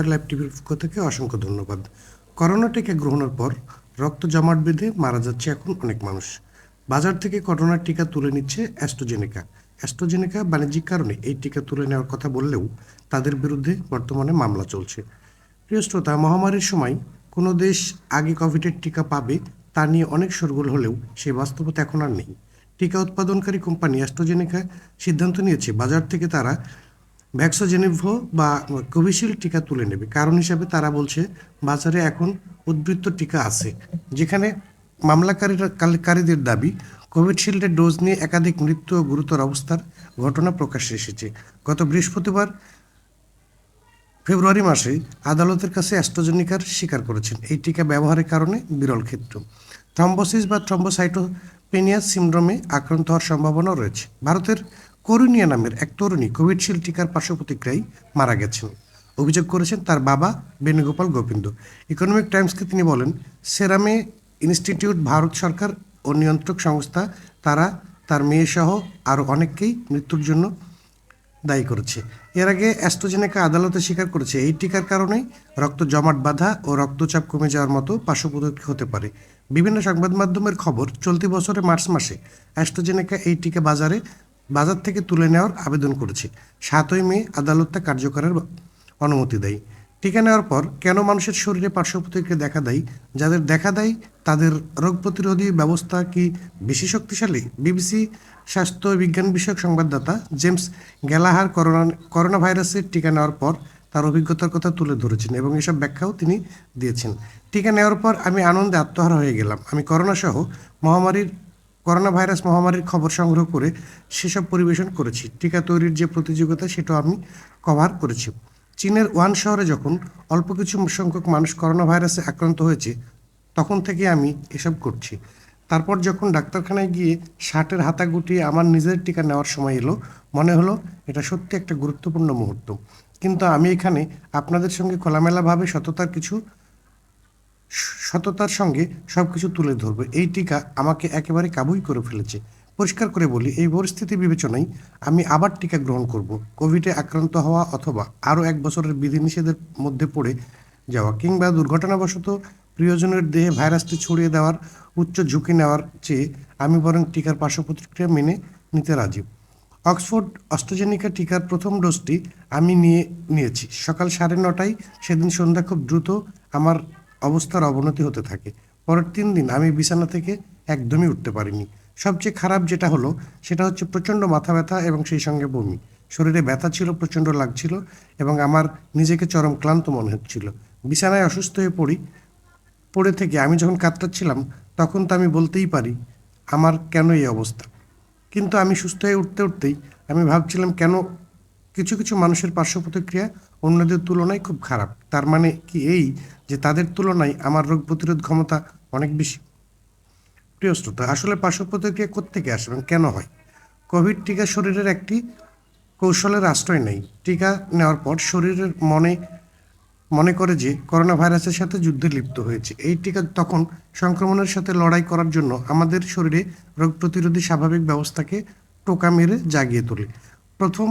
Square live টিভির পক্ষ থেকে অসংখ্য ধন্যবাদ। করোনা টিকা গ্রহণের পর রক্ত জমাট বেঁধে মারা যাচ্ছে এখন অনেক মানুষ। বাজার থেকে করোনার টিকা তুলে নিচ্ছে অ্যাস্ট্রাজেনেকা। অ্যাস্ট্রাজেনেকা বাণিজ্যিক কারণে এই টিকা তুলে নেওয়ার কথা বললেও তাদের বিরুদ্ধে বর্তমানে মামলা চলছে। প্রিয় শ্রোতা, মহামারীর সময় কোনো দেশ আগে কোভিডের টিকা পাবে তা নিয়ে অনেক শোরগোল হলেও সেই বাস্তবতা এখন আর নেই। টিকা উৎপাদনকারী কোম্পানি অ্যাস্ট্রাজেনেকা সিদ্ধান্ত নিয়েছে বাজার থেকে তারা ভ্যাক্সোজেনিভ বা কোভিশিল্ড টিকা তুলে নেবে। কারণ হিসাবে তারা বলছে বাজারে এখন উদ্বৃত্ত টিকা আছে, যেখানে মামলাকারীদের দাবি কোভিশিল্ডের ডোজ নিয়ে একাধিক মৃত্যু ও গুরুতর অবস্থার ঘটনা প্রকাশ্যে এসেছে। গত বৃহস্পতিবার ফেব্রুয়ারি মাসে আদালতের কাছে অ্যাস্ট্রাজেনেকার স্বীকার করেছেন এই টিকা ব্যবহারের কারণে বিরল ক্ষেত্র থ্রম্বোসিস বা থ্রম্বোসাইটোপেনিয়া সিন্ড্রোমে আক্রান্ত হওয়ার সম্ভাবনা রয়েছে। ভারতের করুণিয়া নামের এক তরুণী কোভিশিল্ড টিকার পার্শ্ব প্রতিক্রিয়ায় মারা গেছেন। অভিযোগ করেছেন তার বাবা বেণুগোপাল গোবিন্দ। ইকোনমিক টাইমসকে তিনি বলেন, সেরামে ইনস্টিটিউট, ভারত সরকার ও নিয়ন্ত্রক সংস্থা তারা তার মেয়েসহ আরও অনেককেই মৃত্যুর জন্য দায়ী করেছে। এর আগে অ্যাস্ট্রাজেনেকা আদালতে স্বীকার করেছে এই টিকার কারণেই রক্ত জমাট বাঁধা ও রক্তচাপ কমে যাওয়ার মতো পার্শ্বপ্রতিক্রিয়া হতে পারে। বিভিন্ন সংবাদ মাধ্যমের খবর, চলতি বছরের মার্চ মাসে অ্যাস্ট্রাজেনেকা এই টিকা বাজার থেকে তুলে নেওয়ার আবেদন করেছে। 7ই মে আদালত তা কার্যকরের অনুমতি দেয়। টিকা নেওয়ার পর কেন মানুষের শরীরে পার্শ্বপ্রতিক্রিয়া দেখা দেয়? যাদের দেখা দেয় তাদের রোগ প্রতিরোধী ব্যবস্থা কি বেশি শক্তিশালী? বিবিসি স্বাস্থ্য বিজ্ঞান বিষয়ক সংবাদদাতা জেমস গ্যালাহার করোনা ভাইরাসের টিকা নেওয়ার পর তার অভিজ্ঞতার কথা তুলে ধরেছেন এবং এসব ব্যাখ্যাও তিনি দিয়েছেন। টিকা নেওয়ার পর আমি আনন্দে আত্মহারা হয়ে গেলাম। আমি করোনা ভাইরাস মহামারীর খবর সংগ্রহ করে সেসব পরিবেশন করেছি। টিকা তৈরির যে প্রতিযোগিতা সেটাও আমি কভার করেছি। চীনের ওয়ান শহরে যখন অল্প কিছু সংখ্যক মানুষ করোনা ভাইরাসে আক্রান্ত হয়েছে, তখন থেকে আমি এসব করছি। তারপর যখন ডাক্তারখানায় গিয়ে শার্টের হাতা গুটিয়ে আমার নিজের টিকা নেওয়ার সময় এলো, মনে হলো এটা সত্যি একটা গুরুত্বপূর্ণ মুহূর্ত। কিন্তু আমি এখানে আপনাদের সঙ্গে খোলামেলাভাবে সততার সঙ্গে সব কিছু তুলে ধরবো। এই টিকা আমাকে একেবারে কাবুই করে ফেলেছে। পরিষ্কার করে বলি, এই পরিস্থিতি বিবেচনায় আমি আবার টিকা গ্রহণ করব। কোভিডে আক্রান্ত হওয়া অথবা আরও 1 বছরের বিধিনিষেধের মধ্যে পড়ে যাওয়া কিংবা দুর্ঘটনাবশত প্রিয়জনের দেহে ভাইরাসটি ছড়িয়ে দেওয়ার উচ্চ ঝুঁকি নেওয়ার চেয়ে আমি বরং টিকার পার্শ্ব প্রতিক্রিয়া মেনে নিতে রাজি। অক্সফোর্ড অ্যাস্ট্রাজেনেকা টিকার প্রথম ডোজটি আমি নিয়েছি সকাল 9:30টায়। সেদিন সন্ধ্যা খুব দ্রুত আমার অবস্থার অবনতি হতে থাকে। পরের 3 দিন আমি বিছানা থেকে একদমই উঠতে পারিনি। সবচেয়ে খারাপ যেটা হলো সেটা হচ্ছে প্রচণ্ড মাথা ব্যথা এবং সেই সঙ্গে বমি। শরীরে ব্যথা ছিল, প্রচণ্ড লাগছিল এবং আমার নিজেকে চরম ক্লান্ত মনে হচ্ছিল। বিছানায় অসুস্থ হয়ে পড়ে থেকে আমি যখন কাতরাচ্ছিলাম, তখন তো আমি বলতেই পারি আমার কেন এই অবস্থা। কিন্তু আমি সুস্থ হয়ে উঠতেই আমি ভাবছিলাম কেন কিছু কিছু মানুষের পার্শ্ব প্রতিক্রিয়া অন্যদের তুলনায় খুব খারাপ। তার মানে কি এই যে তাদের তুলনায় আমার রোগ প্রতিরোধ ক্ষমতা অনেক বেশি? প্রিয় শ্রোতা, আসলে পার্শ্ব প্রতিক্রিয়া কোত্থেকে আসে এবং কেন হয়? কোভিড টিকা শরীরের একটি কৌশলের আশ্রয় নেই। টিকা নেওয়ার পর শরীরের মনে করে যে করোনা ভাইরাসের সাথে যুদ্ধে লিপ্ত হয়েছে। এই টিকা তখন সংক্রমণের সাথে লড়াই করার জন্য আমাদের শরীরে রোগ প্রতিরোধী স্বাভাবিক ব্যবস্থাকে টোকা মেরে জাগিয়ে তোলে। প্রথম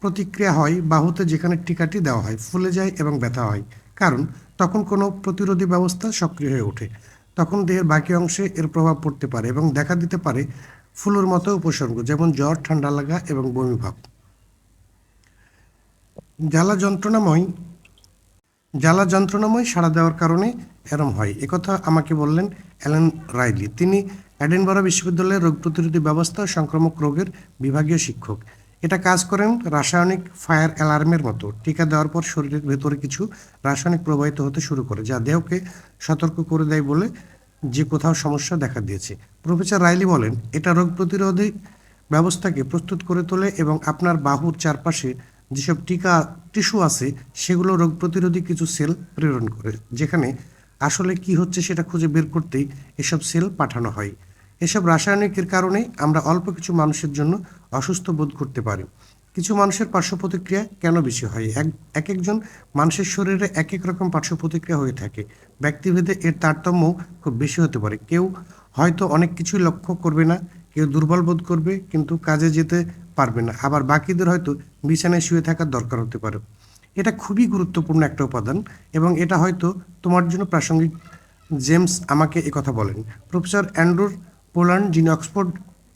প্রতিক্রিয়া হয় বাহুতে, যেখানে টিকাটি দেওয়া হয়, ফুলে যায় এবং ব্যথা হয়, কারণ তখন কোনো প্রতিরোধী ব্যবস্থা সক্রিয় হয়ে ওঠে। তখন দেহের বাকি অংশে এর প্রভাব পড়তে পারে এবং দেখা দিতে পারে ফ্লুর মতো উপসর্গ, যেমন জ্বর, ঠান্ডা লাগা এবং বমি ভাব। জ্বালা যন্ত্রণাময় সাড়া দেওয়ার কারণে এরম হয়, একথা আমাকে বললেন অ্যালেন রাইলি। তিনি এডিনবরা বিশ্ববিদ্যালয়ের রোগ প্রতিরোধী ব্যবস্থা ও সংক্রামক রোগের বিভাগীয় শিক্ষক। এটা কাজ করেন রাসায়নিক ফায়ার অ্যালার্মের মতো। টিকা দেওয়ার পর শরীরের ভেতরে কিছু রাসায়নিক প্রবাহিত হতে শুরু করে, যা দেহকে সতর্ক করে দেয় বলে যে কোথাও সমস্যা দেখা দিয়েছে। প্রফেসর রাইলি বলেন, এটা রোগ প্রতিরোধী ব্যবস্থাকে প্রস্তুত করে তোলে এবং আপনার বাহুর চারপাশে যেসব টিস্যু আছে সেগুলো রোগ প্রতিরোধী কিছু সেল প্রেরণ করে, যেখানে আসলে কি হচ্ছে সেটা খুঁজে বের করতেই এসব সেল পাঠানো হয়। এসব রাসায়নিকের কারণে আমরা অল্প কিছু মানুষের জন্য অসুস্থ বোধ করতে পারি। কিছু মানুষের পার্শ্ব প্রতিক্রিয়া কেন বেশি হয়? এক একজন মানুষের শরীরে এক এক রকম পার্শ্ব প্রতিক্রিয়া হয়ে থাকে। ব্যক্তিভেদে এর তারতম্য খুব বেশি হতে পারে। কেউ হয়তো অনেক কিছুই লক্ষ্য করবে না, কেউ দুর্বল বোধ করবে কিন্তু কাজে যেতে পারবে না, আবার বাকিদের হয়তো বিছানায় শুয়ে থাকার দরকার হতে পারে। এটা খুবই গুরুত্বপূর্ণ একটা উপাদান এবং এটা হয়তো তোমার জন্য প্রাসঙ্গিক। জেমস আমাকে কথা বলেন। প্রফেসর অ্যান্ড্রু পোল্যান্ড, যিনি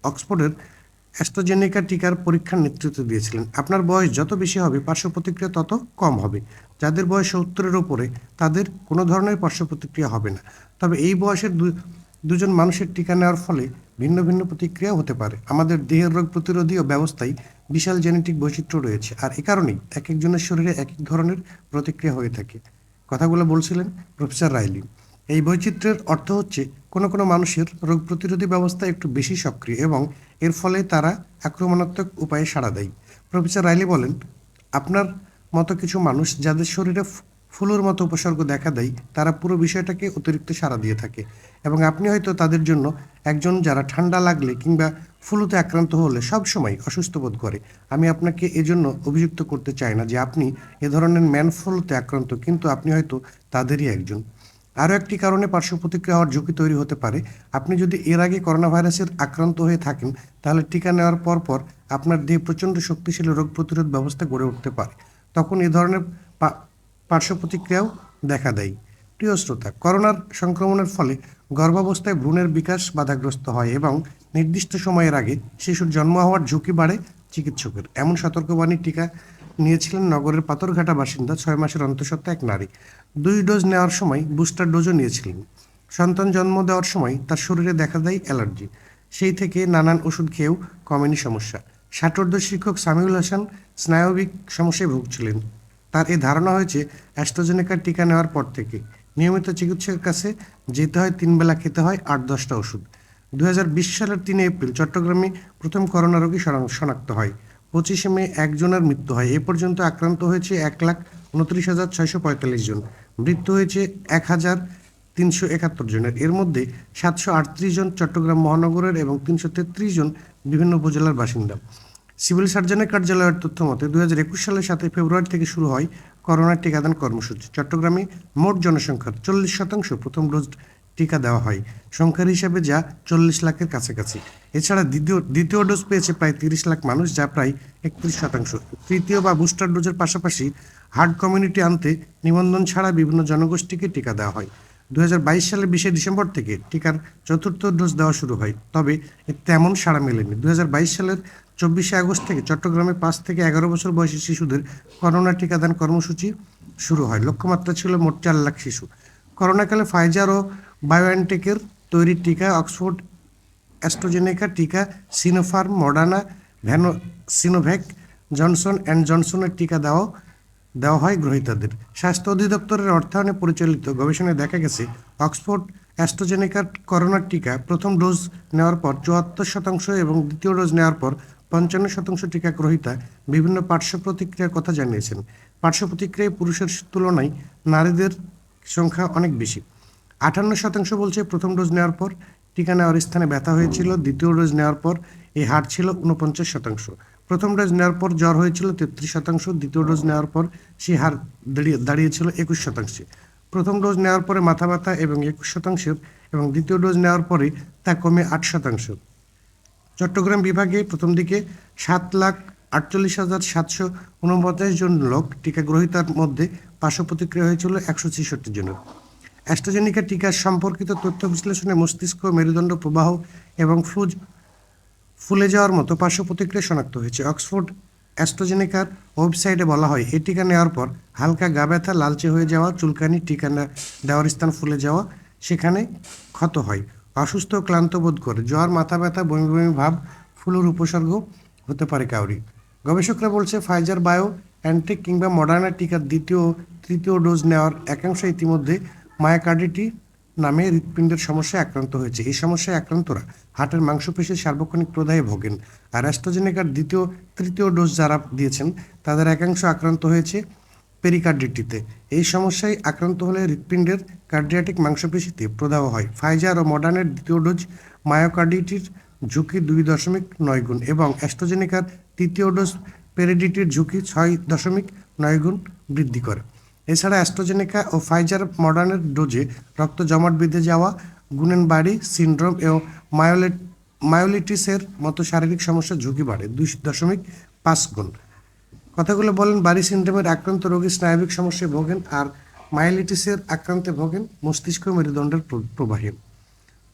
অক্সফোর্ডের অ্যাস্ট্রাজেনেকা টিকার পরীক্ষার নেতৃত্ব দিয়েছিলেন। আপনার বয়স যত বেশি হবে পার্শ্ব প্রতিক্রিয়া তত কম হবে। যাদের বয়স 70-এর ওপরে তাদের কোনো ধরনের পার্শ্ব প্রতিক্রিয়া হবে না। তবে এই বয়সের দুজন মানুষের টিকা নেওয়ার ফলে ভিন্ন ভিন্ন প্রতিক্রিয়া হতে পারে। আমাদের দেহের রোগ প্রতিরোধী ব্যবস্থায় বিশাল জেনেটিক বৈচিত্র্য রয়েছে, আর এ কারণেই এক একজনের শরীরে এক এক ধরনের প্রতিক্রিয়া হয়ে থাকে। কথাগুলো বলছিলেন প্রফেসর রাইলি। এই বৈচিত্র্যের অর্থ হচ্ছে কোনো কোনো মানুষের রোগ প্রতিরোধী ব্যবস্থা একটু বেশি সক্রিয় এবং এর ফলে তারা আক্রমণাত্মক উপায়ে সাড়া দেয়। প্রফেসর রাইলি বলেন, আপনার মতো কিছু মানুষ যাদের শরীরে ফ্লুর মতো উপসর্গ দেখা দেয় তারা পুরো বিষয়টাকে অতিরিক্ত সাড়া দিয়ে থাকে এবং আপনি হয়তো তাদের জন্য একজন যারা ঠান্ডা লাগলে কিংবা ফ্লুতে আক্রান্ত হলে সবসময় অসুস্থ বোধ করে। আমি আপনাকে এজন্য অভিযুক্ত করতে চাই না যে আপনি এ ধরনের ম্যান ফ্লুতে আক্রান্ত, কিন্তু আপনি হয়তো তাদেরই একজন। আরও একটি কারণে পার্শ্ব প্রতিক্রিয়া হওয়ার ঝুঁকি তৈরি হতে পারে। আপনি যদি এর আগে করোনা ভাইরাসের আক্রান্ত হয়ে থাকেন তাহলে টিকা নেওয়ার পর আপনার দেহে প্রচণ্ড শক্তিশালী রোগ প্রতিরোধ ব্যবস্থা গড়ে উঠতে পারে। তখন এ ধরনের পার্শ্ব প্রতিক্রিয়াও দেখা দেয়। প্রিয় শ্রোতা, করোনার সংক্রমণের ফলে গর্ভাবস্থায় ভ্রূণের বিকাশ বাধাগ্রস্ত হয় এবং নির্দিষ্ট সময়ের আগে শিশুর জন্ম হওয়ার ঝুঁকি বাড়ে। চিকিৎসকের এমন সতর্কবাণী টিকা নিয়েছিলেন নগরের পাথরঘাটা বাসিন্দা 6 মাসের অন্তঃসত্ত্বা এক নারী। 2 ডোজ নেওয়ার সময় বুস্টার ডোজও নিয়েছিলেন। সন্তান জন্ম দেওয়ার সময় তার শরীরে দেখা দেয় অ্যালার্জি। সেই থেকে নানান ওষুধ খেয়েও কমেনি সমস্যা। ষাটোর্ধ্ব শিক্ষক সামিউল হাসান স্নায়বিক সমস্যায় ভুগছিলেন। তার এই ধারণা হয়েছে অ্যাস্ট্রাজেনেকার টিকা নেওয়ার পর থেকে। নিয়মিত চিকিৎসকের কাছে যেতে হয়, 3 বেলা খেতে হয় 8-10টা ওষুধ। 2020 সালের 3 এপ্রিল চট্টগ্রামে প্রথম করোনা রোগী শনাক্ত হয়। 25 মে একজনের মৃত্যু হয়। এ পর্যন্ত আক্রান্ত হয়েছে 1,29,645 জন। মৃত্যু হয়েছে 1,371 জনের। এর মধ্যে 738 জন চট্টগ্রাম মহানগরের এবং 333 জন বিভিন্ন উপজেলার বাসিন্দা। সিভিল সার্জনের কার্যালয়ের তথ্য মতে 2021 সালের 7 ফেব্রুয়ারি থেকে শুরু হয় করোনার টিকাদান কর্মসূচি। চট্টগ্রামে মোট জনসংখ্যার 40% প্রথম ডোজ টিকা দেওয়া হয়, সংখ্যার হিসাবে যা 40 লাখের কাছাকাছি। এছাড়া দ্বিতীয় ডোজ পেয়েছে প্রায় 30 লাখ মানুষ, যা প্রায় 31%। তৃতীয় বা বুস্টার ডোজের পাশাপাশি হার্ড কমিউনিটি আনতে নিবন্ধন ছাড়া বিভিন্ন জনগোষ্ঠীকে টিকা দেওয়া হয়। 2022 সালের 20 ডিসেম্বর থেকে টিকার চতুর্থ ডোজ দেওয়া শুরু হয়, তবে তেমন সাড়া মেলেনি। 2022 সালের 24 আগস্ট থেকে চট্টগ্রামে 5 থেকে 11 বছর বয়সী শিশুদের করোনা টিকাদান কর্মসূচি শুরু হয়। লক্ষ্যমাত্রা ছিল মোট 4 লাখ শিশু। করোনাকালে ফাইজার ও বায়োএনটেকের তৈরি টিকা, অক্সফোর্ড অ্যাস্ট্রাজেনেকা টিকা, Sinopharm, Moderna, Sinovac, Johnson and জনসনের টিকা দেওয়া হয় গ্রহীতাদের। স্বাস্থ্য অধিদপ্তরের অর্থায়নে পরিচালিত গবেষণায় দেখা গেছে অক্সফোর্ড অ্যাস্ট্রাজেনেকার করোনার টিকা প্রথম ডোজ নেওয়ার পর 74% এবং দ্বিতীয় ডোজ নেওয়ার পর 55% টিকা গ্রহীতা বিভিন্ন পার্শ্ব প্রতিক্রিয়ার কথা জানিয়েছেন। পার্শ্ব প্রতিক্রিয়ায় পুরুষের তুলনায় নারীদের সংখ্যা অনেক বেশি। 58% বলছে প্রথম ডোজ নেওয়ার পর টিকা নেওয়ার স্থানে ব্যথা হয়েছিল। দ্বিতীয় ডোজ নেওয়ার পর এই হার ছিল 49%। প্রথম ডোজ নেওয়ার পর জ্বর হয়েছিল 33%। দ্বিতীয় ডোজ নেওয়ার পর সেই হার দাঁড়িয়েছিল 21%। প্রথম ডোজ নেওয়ার পরে মাথা ব্যথা এবং 21% এবং দ্বিতীয় ডোজ নেওয়ার পরে তা কমে 8%। চট্টগ্রাম বিভাগে প্রথম দিকে 7,48,749 জন লোক টিকা গ্রহীতার মধ্যে পার্শ্ব প্রতিক্রিয়া হয়েছিল 166 জনের। অ্যাস্ট্রাজেনেকা টিকা সম্পর্কিত তথ্য বিশ্লেষণে মস্তিষ্ক, মেরুদণ্ড প্রবাহ এবং ফুলে যাওয়ার মতো পার্শ্ব প্রতিক্রিয়া শনাক্ত হয়েছে। অক্সফোর্ড অ্যাস্ট্রাজেনেকার ওয়েবসাইটে বলা হয়, এই টিকা নেওয়ার পর হালকা গা ব্যথা, লালচে হয়ে যাওয়া, চুলকানি, টিকা দেওয়ার স্থান ফুলে যাওয়া, সেখানে ক্ষত হয়, অসুস্থ ও ক্লান্ত বোধ করে, জ্বর, মাথা ব্যথা, বমি বমি ভাব, ফ্লুর উপসর্গ হতে পারে কাউরি। গবেষকরা বলছে ফাইজার, বায়োএনটেক কিংবা মডার্না টিকার দ্বিতীয় ও তৃতীয় ডোজ নেওয়ার একাংশ ইতিমধ্যে মায়োকার্ডিটিস নামে হৃৎপিণ্ডের সমস্যায় আক্রান্ত হয়েছে। এই সমস্যায় আক্রান্তরা হার্টের মাংসপেশির সার্বক্ষণিক প্রদাহে ভোগেন। আর অ্যাস্ট্রাজেনেকার তৃতীয় ডোজ যারা দিয়েছেন তাদের একাংশ আক্রান্ত হয়েছে পেরিকার্ডিটিতে। এই সমস্যায় আক্রান্ত হলে হৃৎপিণ্ডের কার্ডিয়াটিক মাংসপেশিতে প্রদাহ হয়। ফাইজার ও মডার্নের দ্বিতীয় ডোজ মায়োকার্ডিটির ঝুঁকি 2.9 গুণ এবং অ্যাস্ট্রাজেনেকার তৃতীয় ডোজ পেরিডিটির ঝুঁকি 6.9 গুণ বৃদ্ধি করে। এছাড়া অ্যাস্ট্রাজেনেকা ও ফাইজার মডার্নের ডোজে রক্ত জমাট বেঁধে যাওয়া, গুনেনবারি সিনড্রোম এবং মায়োলিটিসের মতো শারীরিক সমস্যার ঝুঁকি বাড়ে 2.5 গুণ। কথাগুলো বলেন বারি সিন্ড্রোমের আক্রান্ত রোগী স্নায়বিক সমস্যায় ভোগেন আর মাইলিটিসের আক্রান্তে ভোগেন মস্তিষ্ক মেরুদণ্ডের প্রবাহী।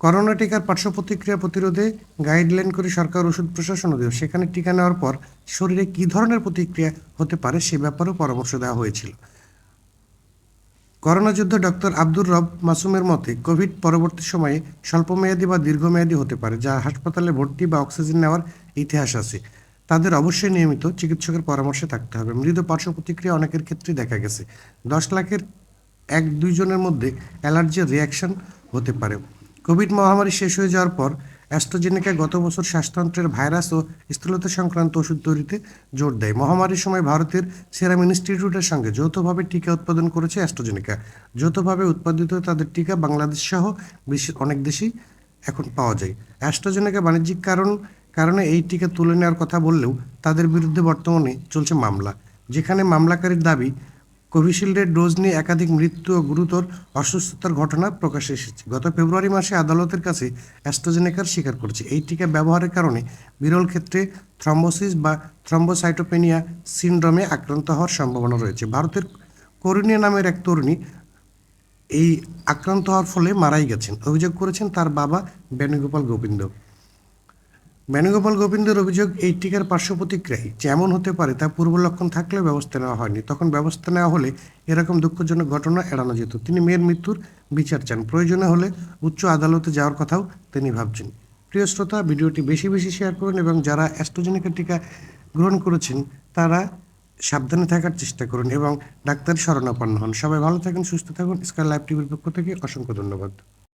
করোনা টিকার পার্শ্ব প্রতিক্রিয়া প্রতিরোধে গাইডলাইন করে সরকার ওষুধ প্রশাসনও দেয়, সেখানে টিকা নেওয়ার পর শরীরে কী ধরনের প্রতিক্রিয়া হতে পারে সে ব্যাপারেও পরামর্শ দেওয়া হয়েছিল। করোনা যুদ্ধ ডক্টর আব্দুর রব মাসুমের মতে কোভিড পরবর্তী সময়ে স্বল্পমেয়াদী বা দীর্ঘমেয়াদী হতে পারে, যা হাসপাতালে ভর্তি বা অক্সিজেন নেওয়ার ইতিহাস আছে। তাদের অবশ্যই নিয়মিত চিকিৎসকের পরামর্শে থাকতে হবে। মৃদু পার্শ্ব প্রতিক্রিয়া অনেকের ক্ষেত্রেই দেখা গেছে। 10 লাখের 1-2 জনের মধ্যে অ্যালার্জির রিয়াকশন হতে পারে। কোভিড মহামারী শেষ হয়ে যাওয়ার পর অ্যাস্ট্রাজেনেকা গত বছর শ্বাসতন্ত্রের ভাইরাস ও স্থূলতা সংক্রান্ত ওষুধ তৈরিতে জোর দেয়। মহামারীর সময় ভারতের সেরাম ইনস্টিটিউটের সঙ্গে যৌথভাবে টিকা উৎপাদন করেছে অ্যাস্ট্রাজেনেকা। যৌথভাবে উৎপাদিত তাদের টিকা বাংলাদেশ সহ বিশ্বের অনেক দেশেই এখন পাওয়া যায়। অ্যাস্ট্রাজেনেকা বাণিজ্যিক কারণে এই টিকা তুলে নেওয়ার কথা বললেও তাদের বিরুদ্ধে বর্তমানে চলছে মামলা, যেখানে মামলাকারীর দাবি কোভিশিল্ডের ডোজ নিয়ে একাধিক মৃত্যু ও গুরুতর অসুস্থতার ঘটনা প্রকাশ্যে এসেছে। গত ফেব্রুয়ারি মাসে আদালতের কাছে অ্যাস্ট্রাজেনেকার স্বীকার করেছে এই টিকা ব্যবহারের কারণে বিরল ক্ষেত্রে থ্রম্বোসিস বা থ্রম্বোসাইটোপেনিয়া সিনড্রোমে আক্রান্ত হওয়ার সম্ভাবনা রয়েছে। ভারতের করুণিয়া নামের এক তরুণী এই আক্রান্ত হওয়ার ফলে মারাই গেছেন, অভিযোগ করেছেন তার বাবা বেণুগোপাল গোবিন্দের অভিযোগ, এই টিকার পার্শ্ব প্রতিক্রিয়ায় যেমন হতে পারে তা পূর্ব লক্ষণ থাকলেও ব্যবস্থা নেওয়া হয়নি। তখন ব্যবস্থা নেওয়া হলে এরকম দুঃখজনক ঘটনা এড়ানো যেত। তিনি মেয়ের মৃত্যুর বিচার চান, প্রয়োজনে হলে উচ্চ আদালতে যাওয়ার কথাও তিনি ভাবছেন। প্রিয় শ্রোতা, ভিডিওটি বেশি বেশি শেয়ার করুন এবং যারা অ্যাস্ট্রাজেনেকা টিকা গ্রহণ করেছেন তারা সাবধানে থাকার চেষ্টা করুন এবং ডাক্তার শরণাপন্ন হন। সবাই ভালো থাকুন, সুস্থ থাকুন। স্কাই লাইভ টিভির পক্ষ থেকে অসংখ্য ধন্যবাদ।